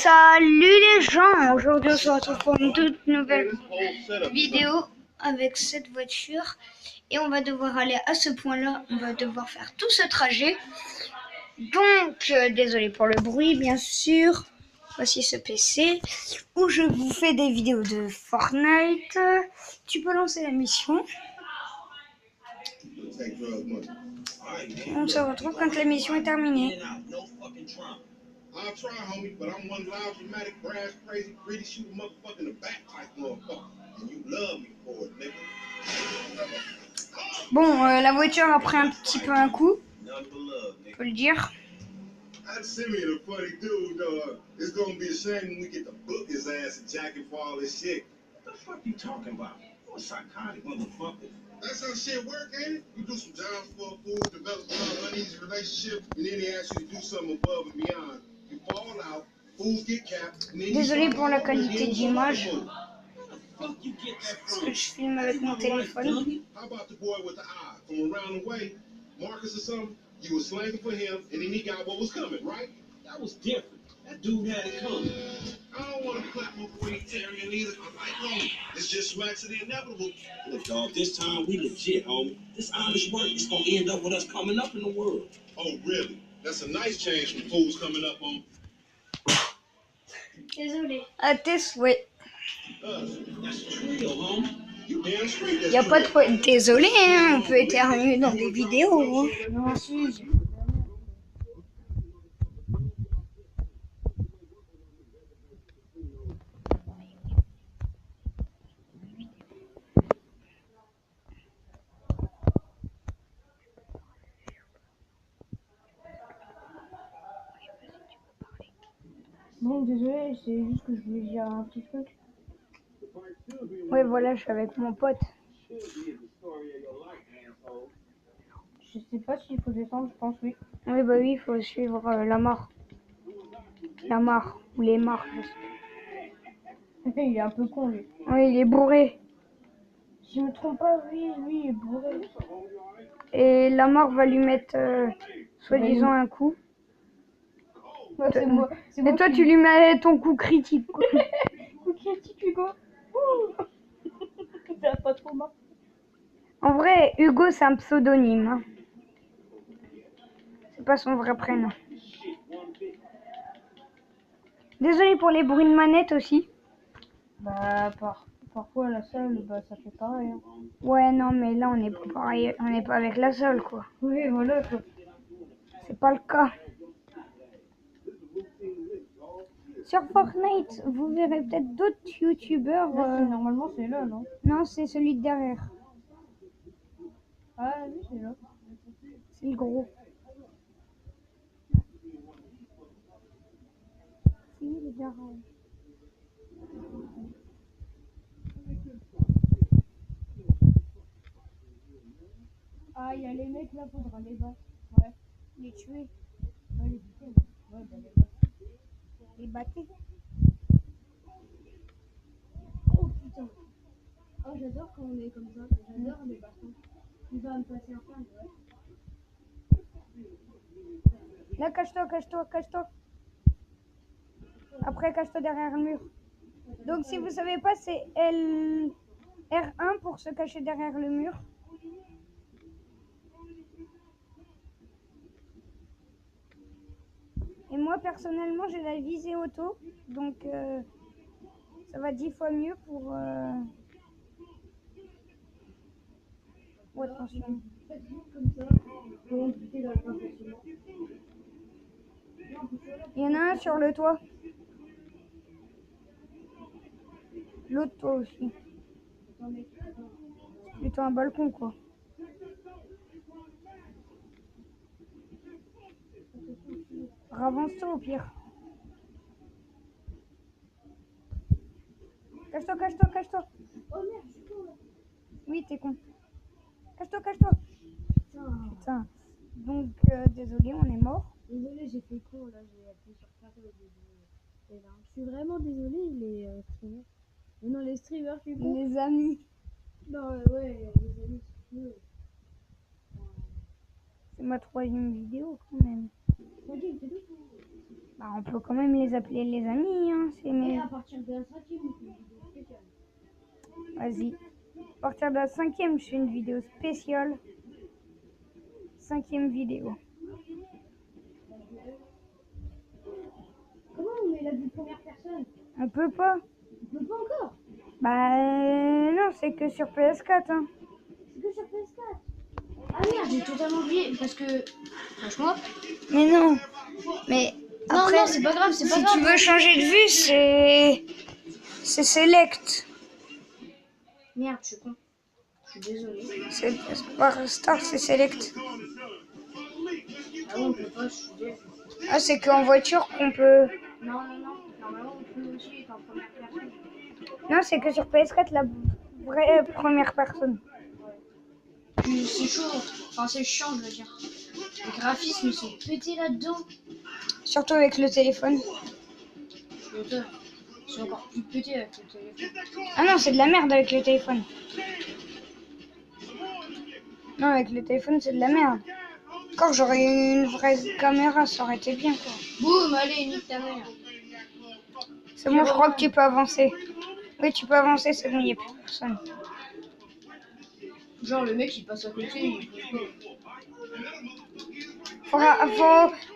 Salut les gens, aujourd'hui on se retrouve pour une toute nouvelle vidéo avec cette voiture et on va devoir aller à ce point-là, on va devoir faire tout ce trajet. Donc désolé pour le bruit bien sûr. Voici ce PC où je vous fais des vidéos de Fortnite. Tu peux lancer la mission. On se retrouve quand la mission est terminée. I'll try, homie, but I'm one loud, dramatic, brass, crazy, gritty, shoot a motherfucker in the back type motherfucker. And you love me for it, nigga. Bon, la voiture a pris un petit peu un coup, faut le dire. That Simeon a funny dude, dog. It's gonna be a shame when we get to book his ass and jack him for all this shit. What the fuck you talking about? You a psychotic motherfucker. That's how shit work, ain't it? You do some jobs for a fool, develop an uneasy relationship, and then they ask you to do something above and beyond. You fall out, fools get capped, and then you Désolé start pour la all over again qualité with some other d'image, fool. Fuck you get that parce from? que je filme avec mon téléphone. How about the boy with the eye from around the way, Marcus or something? You was slanging for him, and then he got what was coming, right? That was different. That dude had it coming. I don't want to clap my boy Terry either. I like him. It's just smacks of the inevitable. Look, dog, this time we legit, homie. This honest work is gonna end up with us coming up in the world. Oh, really? That's a nice change from fools coming up on. Désolé. À tes souhaits. That's trio, homie. You damn straight. Y a pas de quoi. Désolé, hein, on peut éternuer dans des vidéos. Hein. Non, si, bon, désolé, c'est juste que je voulais dire un petit truc. Ouais, voilà, je suis avec mon pote. Je sais pas s'il faut descendre, je pense oui. Oui, bah oui, il faut suivre la mare. La mare, ou les mares, je sais pas. Il est un peu con lui. Oui, il est bourré. Si je me trompe pas, oui, lui il est bourré. Et la mare va lui mettre, soi-disant, un coup. Ouais, c'est moi Et toi, tu lui mets ton coup critique, quoi. Coup critique, Hugo. Ça pas trop marre. En vrai, Hugo, c'est un pseudonyme. Hein. C'est pas son vrai prénom. Désolé pour les bruits de manette aussi. Bah, parfois la salle, bah, ça fait pareil. Hein. Ouais, non, mais là, on n'est pas pareil. On n'est pas avec la seule, quoi. Oui, voilà quoi. C'est pas le cas. Sur Fortnite, vous verrez peut-être d'autres youtubeurs. Normalement, c'est là, non? Non, c'est celui de derrière. Ah, oui, c'est là. C'est le gros. C'est le garage. Ah, il y a les mecs là, faudra les battre. Ouais. Les tuer. Ouais, les buter. Ouais, bah, les battre. Les battre. Oh putain. Oh, j'adore quand on est comme ça. J'adore les bâtons. Il va me passer un fin, ouais. Là, cache-toi, cache-toi, cache-toi. Après, cache-toi derrière le mur. Donc, si vous savez pas, c'est R1 pour se cacher derrière le mur. Et moi, personnellement, j'ai la visée auto. Donc, ça va 10 fois mieux pour... Oh, attention. Comme ça, pour buter dans le coin facilement. Il y en a un sur le toit. L'autre toit aussi. Plutôt un balcon, quoi. Ravance-toi au pire. Cache-toi, cache-toi, cache-toi. Oh merde, je suis con là. Oui, t'es con. Cache-toi, cache-toi. Putain. Donc, désolé, on est mort. Désolé, j'ai fait con là, j'ai appuyé sur carré au début. Je suis vraiment désolé, les streamers. Mais non, les streamers, je suis con. Les amis. Non, ouais, les amis, si tu veux. C'est ma 3e vidéo, quand même. Tranquille, c'est tout. Bah, on peut quand même les appeler les amis, hein. C'est Et mes... à partir de la 5e, on fait une vidéo spéciale. Vas-y. À partir de la 5e, je fais une vidéo spéciale. 5e vidéo. Comment on met la vue première personne? On peut pas. On peut pas encore. Bah non, c'est que sur PS4. Hein. C'est que sur PS4. Ah merde, j'ai totalement oublié. Parce que, franchement... Mais non. Mais après, non, c'est pas grave, c'est pas si grave. tu veux changer de vue, c'est select. Merde, je suis con. Je suis désolé. C'est Star, c'est select. Ah bon, on peut pas, je suis désolé. Ah, c'est qu'en voiture qu'on peut. Non. Normalement, on peut aussi être en première personne. Non, c'est que sur PS4 la vraie première personne. Puis c'est chaud. Enfin, c'est chiant, je veux dire. Les graphismes, ils sont pétés là-dedans. Surtout avec le téléphone. C'est encore plus pété avec le téléphone. Ah non, c'est de la merde avec le téléphone. Non, avec le téléphone, c'est de la merde. Quand j'aurais eu une vraie caméra, ça aurait été bien, quoi. Boum, allez, nique ta mère. C'est bon, je crois que tu peux avancer. Oui, tu peux avancer, c'est bon, il n'y a plus personne. Genre, le mec, il passe à côté, il peut pas.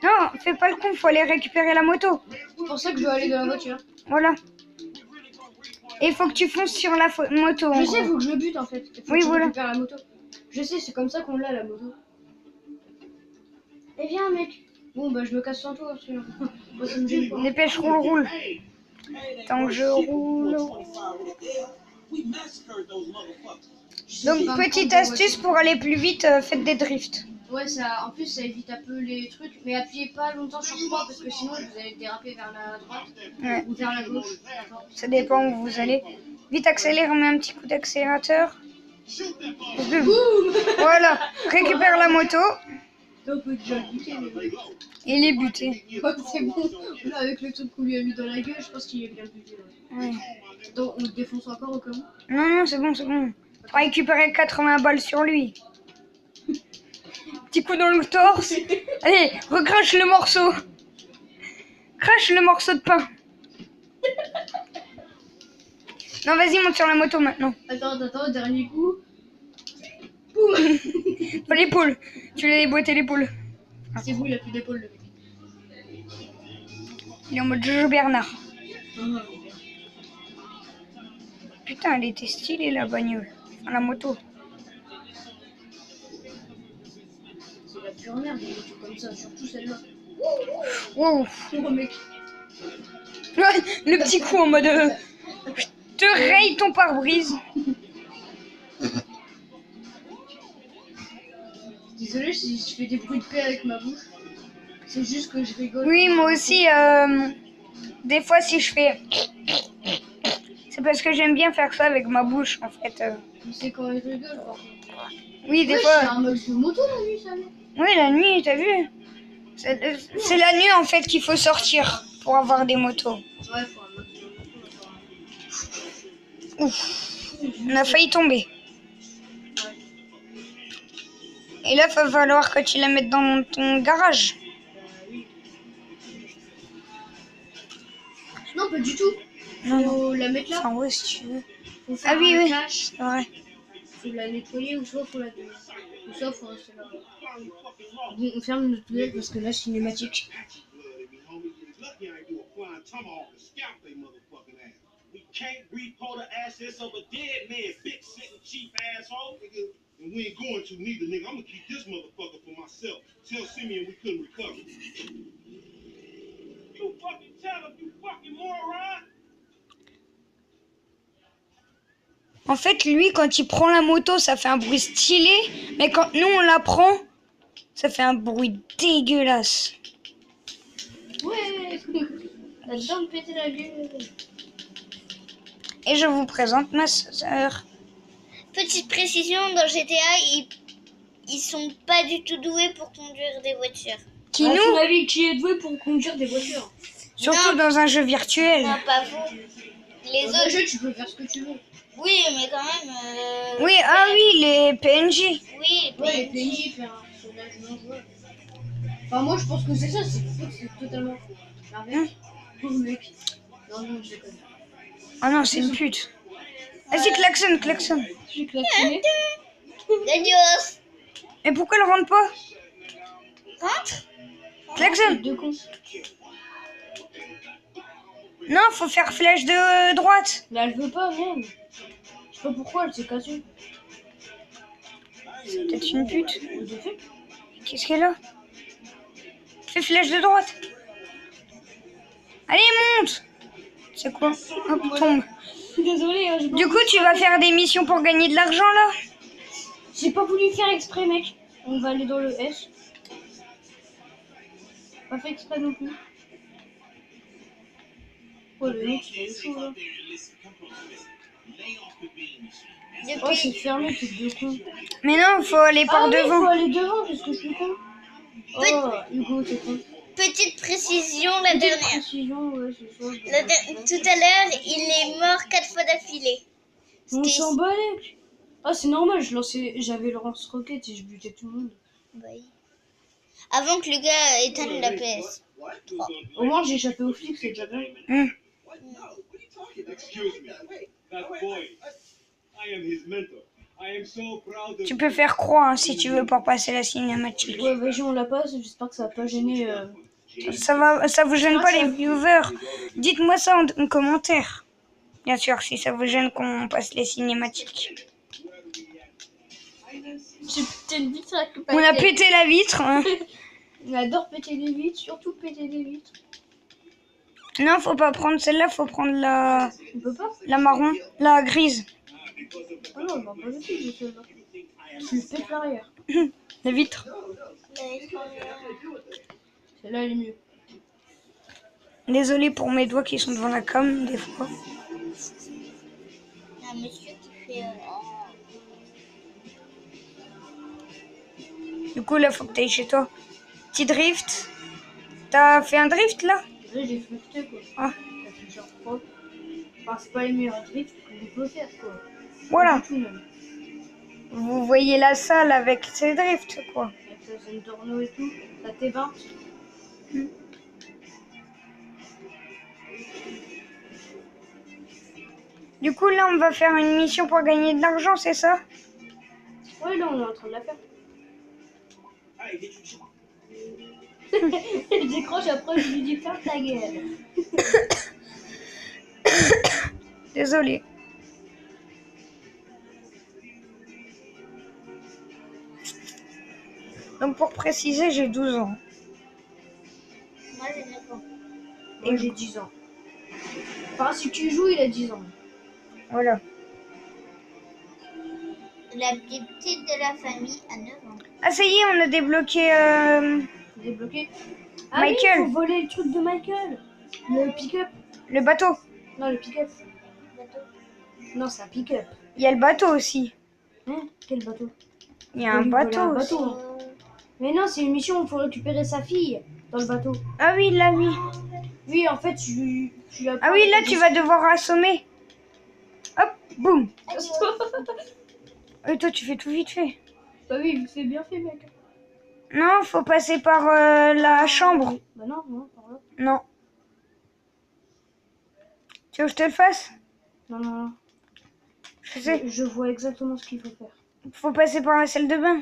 Non, fais pas le con, faut aller récupérer la moto. C'est pour ça que je dois aller dans la voiture. Voilà. Et il faut que tu fonces sur la moto. Je sais, il faut que je le bute en fait. Faut Oui, que je voilà. récupère la moto. Je sais, c'est comme ça qu'on l'a la moto. Eh viens, mec. Bon, bah, je me casse sans toi. Parce que... Moi, ça me gêne pas. Dépêche, roule. Tant que je roule. Donc, petite astuce pour aller plus vite, faites des drifts. Ouais, ça, en plus, ça évite un peu les trucs. Mais appuyez pas longtemps sur 3 parce que sinon, vous allez déraper vers la droite Ouais. ou vers la gauche. Ça dépend où vous allez. Vite accélère, mets un petit coup d'accélérateur. Voilà, récupère la moto. On peut déjà le buter, mais... Il est buté. Ouais, c'est bon. Là, avec le truc qu'on lui a mis dans la gueule, je pense qu'il est bien buté. Ouais. Donc, on le défonce encore au cas où. Non, c'est bon, c'est bon. On va récupérer 80 balles sur lui. Petit coup dans le torse. Allez, recrache le morceau. Crache le morceau de pain. Non, vas-y, monte sur la moto maintenant. Attends, dernier coup. Boum. Pas l'épaule. Tu l'as déboîté l'épaule. C'est vous, il a plus d'épaule, le mec. Il est en mode Jojo Bernard. Putain, elle était stylée la bagnole. Enfin, la moto. C'est la pure merde, des motos comme ça, surtout celle-là. Wow. Oh, mec. Ouais, le petit coup en mode je te raye ton pare-brise. Désolé si je fais des bruits de paix avec ma bouche. C'est juste que je rigole. Oui, moi aussi, des fois si je fais... C'est parce que j'aime bien faire ça avec ma bouche en fait. C'est quand je rigole, par contre. Oui, des Ouais, fois... c'est un mode de moto la nuit, ça, mec. Oui, la nuit, t'as vu? C'est la nuit en fait qu'il faut sortir pour avoir des motos. Ouais, faut un mode de moto. Ouf, on a failli tomber. Et là, il va falloir que tu la mettes dans ton garage. Non, pas du tout. Faut la mettre là. Enfin, ouais, si tu veux. Faut faire Ah oui, un oui, cache. c'est vrai. Faut la nettoyer ou soit faut la donner. Ou soit faut rester là. Bon, on ferme notre gueule parce que là, c'est cinématique. Can't repo the assets of a dead man, big sitting cheap asshole. Nigga, and we ain't going to neither, nigga. I'm gonna keep this motherfucker for myself. Tell Simeon we couldn't recover. You fucking tell him, you fucking moron! En fait, lui, quand il prend la moto, ça fait un bruit stylé. Mais quand nous, on la prend, ça fait un bruit dégueulasse. Ouais. Elle a besoin de péter la gueule. Et je vous présente ma sœur. Petite précision, dans GTA, ils sont pas du tout doués pour conduire des voitures. Qui À ton nous, avis, qui est doué pour conduire des voitures? surtout Non. dans un jeu virtuel. Non, pas vous. Les Dans un autres, jeu, tu peux faire ce que tu veux. oui, mais quand même. Oui, ah oui, les PNJ. Oui, Ouais, les mais PNJ, faire un personnage non jouable. Enfin, moi, je pense que c'est ça, c'est totalement faux. Arrête. Pauvre mec. Non, je déconne. Ah non, c'est une pute. Vas-y, klaxonne, klaxonne. J'ai klaxonné. Adios. Et pourquoi elle rentre pas? Rentre. Klaxonne. Deux cons. Non, faut faire flèche de droite. Mais elle veut pas, même. Je sais pas pourquoi, elle s'est cassée. C'est peut-être une pute. De fait. Qu'est-ce qu'elle a? Fais flèche de droite. Allez, monte. C'est quoi? Hop, tombe. Désolée, hein, j'ai pas Du coup, tu vas faire des missions pour gagner de l'argent, là? J'ai pas voulu faire exprès, mec. On va aller dans le S. Pas fait exprès non plus. Oh, le mec, il est chaud, là. Oh, c'est fermé, t'es deux cons. Mais non, faut aller par Ah oui, devant. faut aller devant, parce que je suis con. Oh, Hugo, t'es con. Petite précision, la dernière. Précision, ouais, c'est ça. Tout à l'heure, il est mort 4 fois d'affilée. On C'était- s'en balèque. Ah, c'est normal, j'avais le lance-roquette et je butais tout le monde. Oui. Avant que le gars éteigne la PS. Au moins, j'ai échappé aux flics, c'est déjà bien. Excuse me. That boy. I am his mentor. I am so proud of Tu peux faire croix hein, si tu veux pour passer la cinématique. Ouais, vas-y, on la passe. J'espère que ça va pas gêner. Ça vous gêne pas les viewers? Dites-moi ça en commentaire. Bien sûr, si ça vous gêne qu'on passe les cinématiques. J'ai pété une vitre avec le On a paquet. pété la vitre. Hein. On adore péter des vitres, surtout péter des vitres. Non, faut pas prendre celle-là, faut prendre On peut pas? la marron, la grise. Ah non, bah, pas du tout, je sais pas. Tu pètes l'arrière. La vitre. Celle-là, elle est mieux. Désolé pour mes doigts qui sont devant la cam des fois. Un monsieur qui fait... Du coup, là, faut que t'ailles chez toi. Petit drift. T'as fait un drift là? Là, j'ai flirté, quoi. Ah. Ça fait genre quoi. Enfin, c'est pas les meilleurs drifts qu'on peut faire, quoi. Voilà. Pas du tout, même. Vous voyez la salle avec ses drifts, quoi. Avec la zone d'orno et tout, la T20. Du coup, là, on va faire une mission pour gagner de l'argent, c'est ça? Ouais, là, on est en train de la faire. Hey, did you Je décroche, après, je lui dis ferme ta gueule. Désolé. Donc, pour préciser, j'ai 12 ans. Moi, je n'ai pas. Moi, j'ai 10 ans. Enfin, si tu joues, il a 10 ans. Voilà. La petite de la famille à 9 ans. Ah, ça y est, on a débloqué... Débloqué. Ah Michael. oui, faut voler le truc de Michael. Le pick-up. le bateau. Non, le pick-up. Non, c'est un pick-up. Il y a le bateau aussi. Hein? Quel bateau? Il y a Faut un lui voler bateau un aussi. bateau. Mais non, c'est une mission où il faut récupérer sa fille dans le bateau. Ah oui, là, oui. Oui, en fait, je lui Ah oui, là, tu vas devoir assommer. Hop, boum. Et toi, tu fais tout vite fait. Bah oui, c'est bien fait, mec. Non, faut passer par la chambre. Bah non, non, par là. Non. Tu veux que je te le fasse? Non, non, non. Je sais. Je vois exactement ce qu'il faut faire. Faut passer par la salle de bain.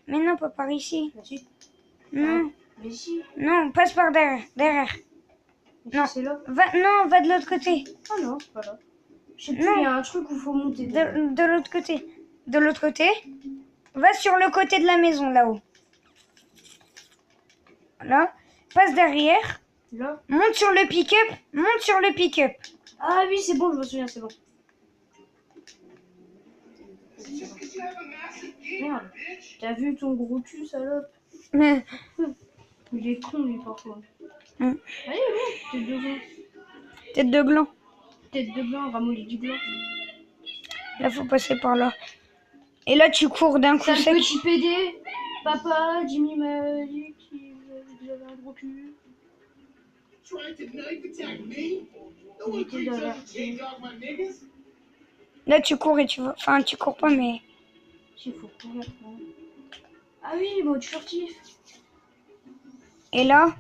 Mais non, pas par ici. Bah si. Non, Mais si. non, passe par derrière. Derrière. Mais Non. si, c'est là. Va de l'autre côté. Ah non, c'est pas là. Je sais plus, Non. il y a un truc où il faut monter. De l'autre côté. De l'autre côté. Va sur le côté de la maison, là-haut. Voilà. Passe derrière. Là. Monte sur le pick-up. Monte sur le pick-up. Ah oui, c'est bon, je me souviens, c'est bon. Merde. T'as vu ton gros cul, salope? Mais Il est con, lui, parfois. Mm. Allez, bon, tête de gland. tête de gland. Tête de gland, ramolli du gland. Là, faut passer par là. Et là, tu cours d'un coup Sale sec. petit PD. Papa, Jimmy m'a dit que j'avais un gros cul. trying to knife attack me? No one creeps up and take off my niggas. Là, tu cours et tu vas... Enfin, tu cours pas, mais... Il faut courir. Hein. Ah oui, mode furtif. Et là,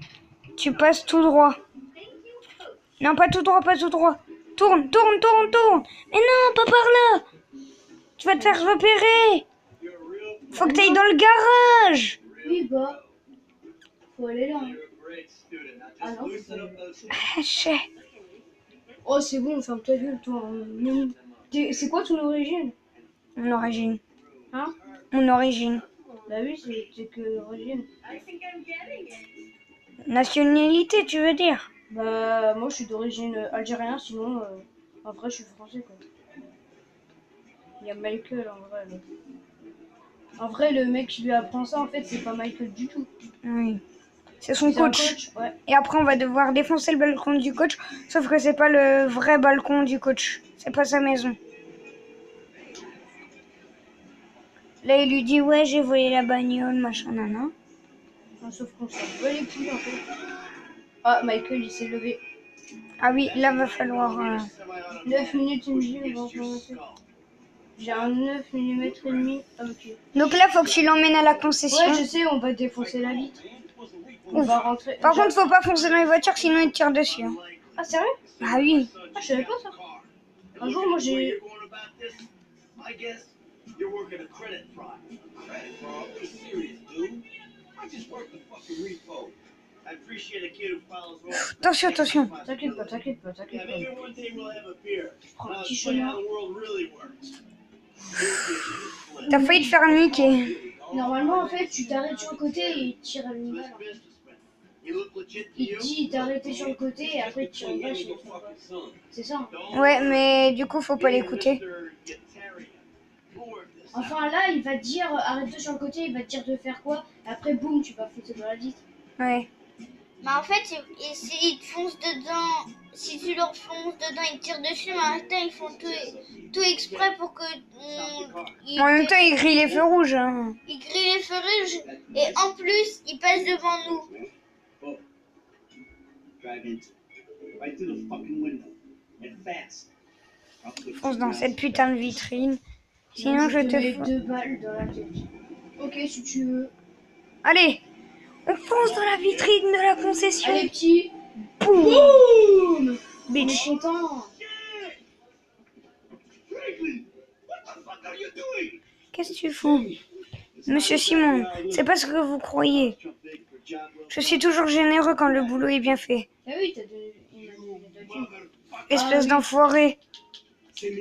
Tu passes tout droit. Non, pas tout droit, pas tout droit. Tourne, tourne, tourne, tourne. Mais non, pas par là. Tu vas te faire repérer. Faut que t'ailles dans le garage. Oui, bah. Faut aller là. Hein. Ah non, Ah, chais. Oh, c'est bon, ferme ta gueule, toi. C'est quoi ton origine? Mon origine. Hein? Mon origine. Bah oui, c'est que l'origine. Nationalité, tu veux dire? Bah, moi, je suis d'origine algérienne, sinon, en vrai, je suis français, quoi. Il y a Michael, en vrai. Là. En vrai, le mec qui lui apprend ça, en fait, c'est pas Michael du tout. Oui. C'est son C'est un coach. Ouais. Et après, on va devoir défoncer le balcon du coach. Sauf que c'est pas le vrai balcon du coach. C'est pas sa maison. Là, il lui dit, ouais, j'ai volé la bagnole, machin, nana. Non, sauf qu'on s'en bat les couilles, en fait. Ah, Michael, il s'est levé. Ah oui, là, va falloir... 9 minutes et demie, on va commencer. J'ai un 9 mm et demi. Ah, ok. Donc là, faut que tu l'emmènes à la concession. Ouais, je sais, on va défoncer la vitre. On va rentrer. Par contre, faut pas foncer dans les voitures, sinon ils te tirent dessus. Hein. Ah, sérieux? Ah oui. Ah, je savais pas ça. Un jour, moi, j'ai... Attention, attention. T'inquiète pas, t'inquiète pas, t'inquiète pas. Je prends un petit chemin. T'as failli te faire niquer. Normalement, en fait, tu t'arrêtes sur le côté et il tire à une balle. Il te dit t'arrêter sur le côté et après tu tires une balle. C'est ça. Hein. Ouais, mais du coup, faut pas l'écouter. Enfin, là, il va te dire arrête-toi sur le côté, il va te dire de faire quoi. Après, boum, tu vas foncer dans la vitre. Ouais. Mais en fait, s'ils te foncent dedans, si tu leur fonces dedans, ils te tirent dessus, mais en même temps, ils font tout exprès pour que... En même temps, il grille les feux rouges. Hein. Ils grillent les feux rouges et en plus, ils passent devant nous. Fonce dans cette putain de vitrine. Sinon, je te mets fous. 2 balles dans la tête. Ok, si tu veux. Allez, on fonce dans la vitrine de la concession. Allez, petit. Boum. Boum. On est Bitch. content. Qu'est-ce que tu fous? Monsieur Simon, c'est pas ce que vous croyez. Je suis toujours généreux quand le boulot est bien fait. Ah oui, t'as de... Espèce d'enfoiré.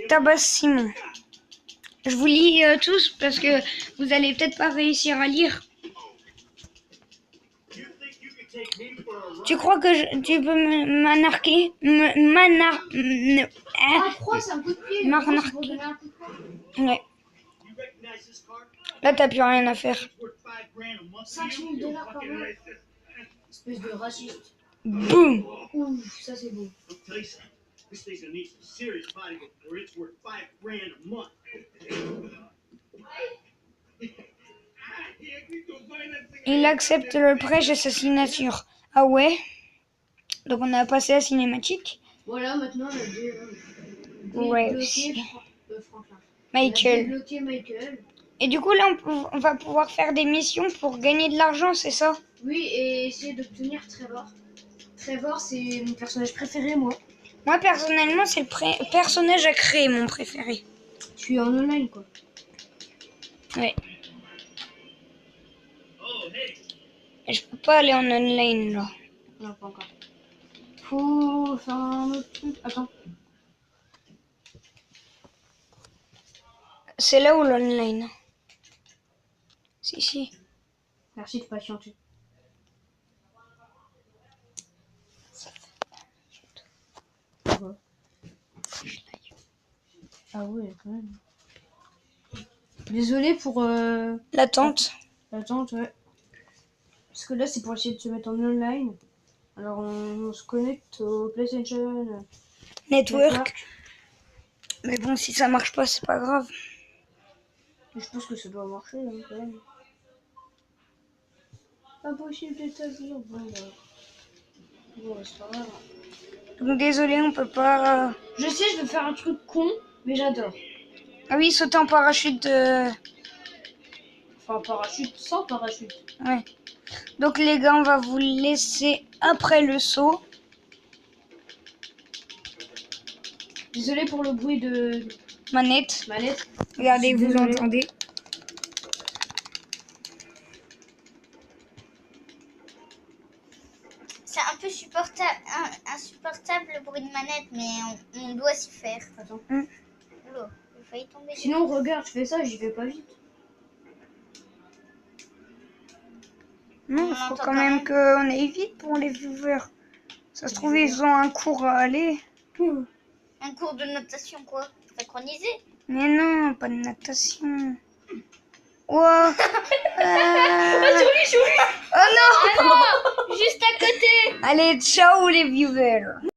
Tabasse Simon. Je vous lis tous parce que vous allez peut-être pas réussir à lire. Tu crois que tu peux m'anarquer? Ah, 3, c'est un coup de pied. Marnarquer. Pour donner un coup de pied. Ouais. Là, t'as plus rien à faire. 5 000 $ par mois. Espèce de raciste. Boum. Ouf, ça c'est beau. Il accepte le prêt chez sa signature. Ah ouais? Donc on a passé la cinématique. Voilà, maintenant on a Ouais, débloqué Franklin. Michael. Débloqué Michael. Et du coup là on va pouvoir faire des missions pour gagner de l'argent, c'est ça? Oui, et essayer d'obtenir Trevor. Trevor, c'est mon personnage préféré, moi. Moi personnellement c'est le personnage à créer mon préféré. Tu es en online, quoi. Ouais. Et je peux pas aller en online là. Non, pas encore. Faut faire un autre truc. Attends. C'est là où l'online. Si. Merci de patienter. Ah ouais, quand même. Désolé pour L'attente. l'attente, ouais. Parce que là, c'est pour essayer de se mettre en online. Alors, on se connecte au PlayStation Network. Mais bon, si ça marche pas, c'est pas grave. Je pense que ça doit marcher, hein, quand même. Impossible d'établir. Bon, c'est pas grave. Donc désolé, on peut pas... Je sais, je vais faire un truc con, mais j'adore. Ah oui, sauter en parachute. Enfin, parachute sans parachute. Ouais. Donc les gars, on va vous laisser après le saut. Désolé pour le bruit de Manette. manette. Regardez, Je suis vous désolé. l'entendez. C'est un peu insupportable le bruit de manette, mais on doit s'y faire. Attends. Oula, j'ai failli tomber. Sinon, regarde, je fais ça, j'y vais pas vite. Non, On il faut l'entend quand quand même même. qu'on aille vite pour les viewers. Ça se trouve, ils ont un cours à aller. Un cours de natation, quoi. Synchronisé. Mais non, pas de natation. Wow. Oh non. Ah non, juste à côté. Allez, ciao les viewers.